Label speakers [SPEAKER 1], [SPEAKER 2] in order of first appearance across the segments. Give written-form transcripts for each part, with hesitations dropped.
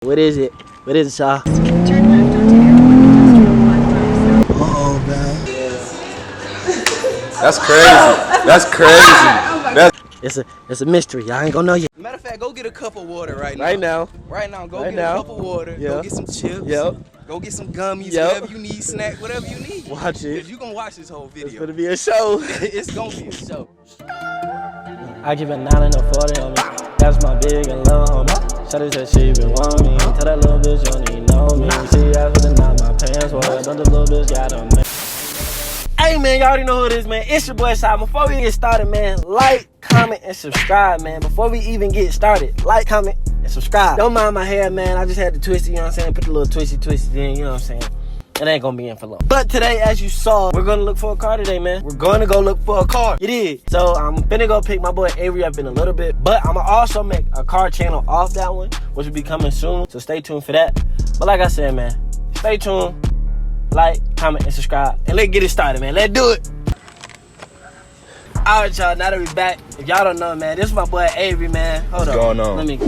[SPEAKER 1] What is it? What is it, y'all?
[SPEAKER 2] Turn left onto Airport Industrial 1.
[SPEAKER 3] Man.
[SPEAKER 4] That's crazy. That's crazy.
[SPEAKER 1] It's a mystery. Y'all ain't gonna know yet.
[SPEAKER 5] Matter of fact, go get a cup of water right now. Right now, go get a cup of water.
[SPEAKER 1] Yeah.
[SPEAKER 5] Go get some chips.
[SPEAKER 1] Yep.
[SPEAKER 5] Go get some gummies,
[SPEAKER 1] Yep.
[SPEAKER 5] whatever you need, snack, whatever you need.
[SPEAKER 1] Watch it.
[SPEAKER 5] Cause you gonna watch this whole video.
[SPEAKER 1] It's gonna be a show.
[SPEAKER 5] It's gonna be a show.
[SPEAKER 1] I give a 9 and a 40 on me. That's my big and little homie. Shawty said she been wanting me. Tell that little bitch you don't even know me. She asked for the knot my pants for her. Don't the little bitch got a man. Hey man, y'all already know who it is, man. It's your boy Wassup. Before we get started, man, like, comment, and subscribe, man. Before we even get started, like, comment, and subscribe. Don't mind my hair, man. I just had to twist it, you know what I'm saying? Put the little twisty in, you know what I'm saying? It ain't gonna be in for long. But today, as you saw, we're gonna look for a car today, man. We're gonna go look for a car. It is. So I'm finna go pick my boy Avery up in a little bit. But I'm gonna also make a car channel off that one, which will be coming soon. So stay tuned for that. But like I said, man, stay tuned. Like, comment, and subscribe. And let's get it started, man. Let's do it. All right, y'all. Now that we back, if y'all don't know, man, this is my boy Avery, man. Hold on.
[SPEAKER 4] What's going on?
[SPEAKER 1] Let me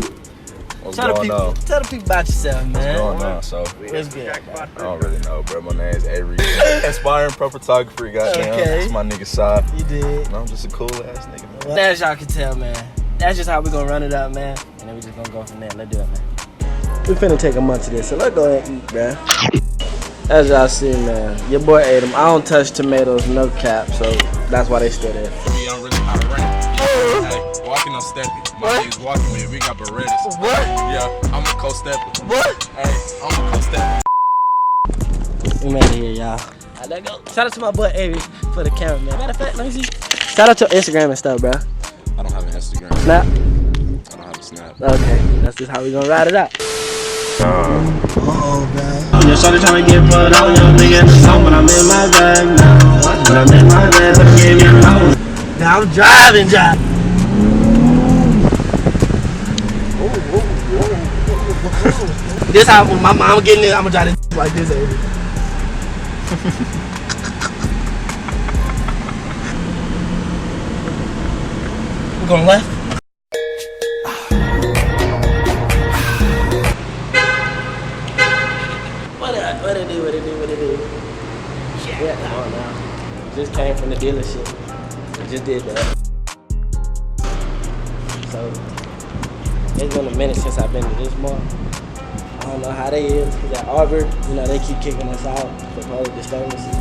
[SPEAKER 4] What's
[SPEAKER 1] tell the
[SPEAKER 4] going
[SPEAKER 1] people.
[SPEAKER 4] on?
[SPEAKER 1] Tell the people about yourself, man.
[SPEAKER 4] What's going on? So,
[SPEAKER 1] What's good?
[SPEAKER 4] I don't really know, bro. My name's Avery. Aspiring pro photographer, goddamn.
[SPEAKER 1] Okay.
[SPEAKER 4] That's my nigga side.
[SPEAKER 1] You did.
[SPEAKER 4] And I'm just a cool ass nigga, man.
[SPEAKER 1] As y'all can tell, man, that's just how we gonna run it up, man. And then we just gonna go from there. Let's do it, man. We finna take a munch of this, so let's go ahead and eat, man. As y'all see, man, your boy ate them. I don't touch tomatoes, no cap, so that's why they still there.
[SPEAKER 6] Me, I'm really out of rank. Hey, walking on stepping. My niggas walking with, we got Berettas.
[SPEAKER 1] What?
[SPEAKER 6] Yeah, I'm a co-stepper.
[SPEAKER 1] What?
[SPEAKER 6] Hey, I'm a co-stepper.
[SPEAKER 1] We made it here, y'all. Alright, let's go. Shout out to my boy Avery for the camera, man. Matter of fact, let me see. Shout out to your Instagram and stuff, bro.
[SPEAKER 6] I don't have an Instagram.
[SPEAKER 1] Snap?
[SPEAKER 6] I don't have a snap.
[SPEAKER 1] Okay, that's just how we gonna ride it out.
[SPEAKER 3] Oh, man.
[SPEAKER 1] Yo, shawty tryna get put on, young nigga in the song, but I'm in my bag now. But I'm in my bag, but I gave me a house. Now I'm driving. This how when my mom getting it, I'ma try to like this, Avery. We're going left. What it do? Yeah, come on now. Just came from the dealership. We just did that. So, it's been a minute since I've been to this mall. I don't know how they is, because at Auburn, you know, they keep kicking us out for public disturbances.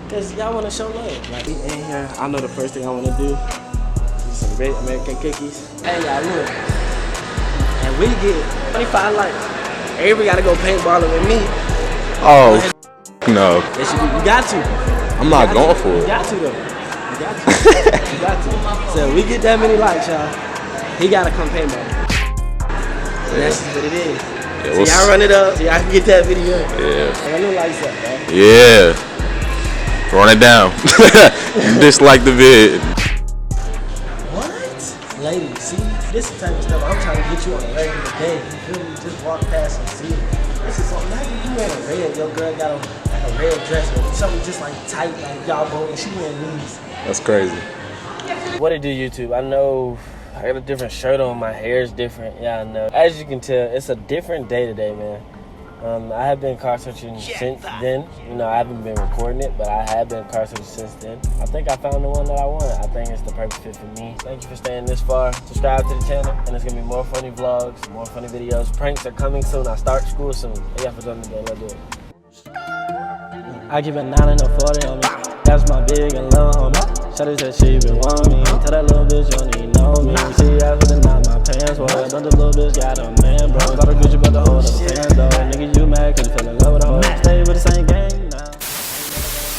[SPEAKER 1] Because y'all want to show love. Like, we in here, I know the first thing I want to do is some great American cookies. Hey, y'all, look. And we get 25 likes. Avery got to go paintballing with me.
[SPEAKER 4] Oh, no.
[SPEAKER 1] Yes, you got to.
[SPEAKER 4] I'm not going for
[SPEAKER 1] You
[SPEAKER 4] it.
[SPEAKER 1] got to, though. You got to. You got to. So we get that many likes, y'all. He got to come paintball. That's just what it is.
[SPEAKER 4] Yeah,
[SPEAKER 1] So y'all run it up so y'all can get that video.
[SPEAKER 4] Yeah.
[SPEAKER 1] Run the lights up, man.
[SPEAKER 4] Yeah. Run it down. Dislike the vid.
[SPEAKER 1] What? Ladies, see, this is the type of stuff I'm trying to get you on a regular day. You feel me? Just walk past and see it. This is something, imagine you wearing a red, your girl got on like a red dress or something just like tight, like y'all both, and she wearing these.
[SPEAKER 4] That's crazy.
[SPEAKER 1] What it do, YouTube? I know I got a different shirt on, my hair is different. Yeah, I know. As you can tell, it's a different day today, man. I have been car searching since then. You know, I haven't been recording it, but I have been car searching since then. I think I found the one that I want. I think it's the perfect fit for me. Thank you for staying this far. Subscribe to the channel, and it's gonna be more funny vlogs, more funny videos. Pranks are coming soon. I start school soon. Yeah, for something today. Let's do it. I give a 9 and a 40 on me. That's my big and little homie. Shawty said she been wanting me. Tell that little bitch you don't even know me. She asked for the knot my pants for her. Don't the little bitch got a man, bro. Got a Gucci, but the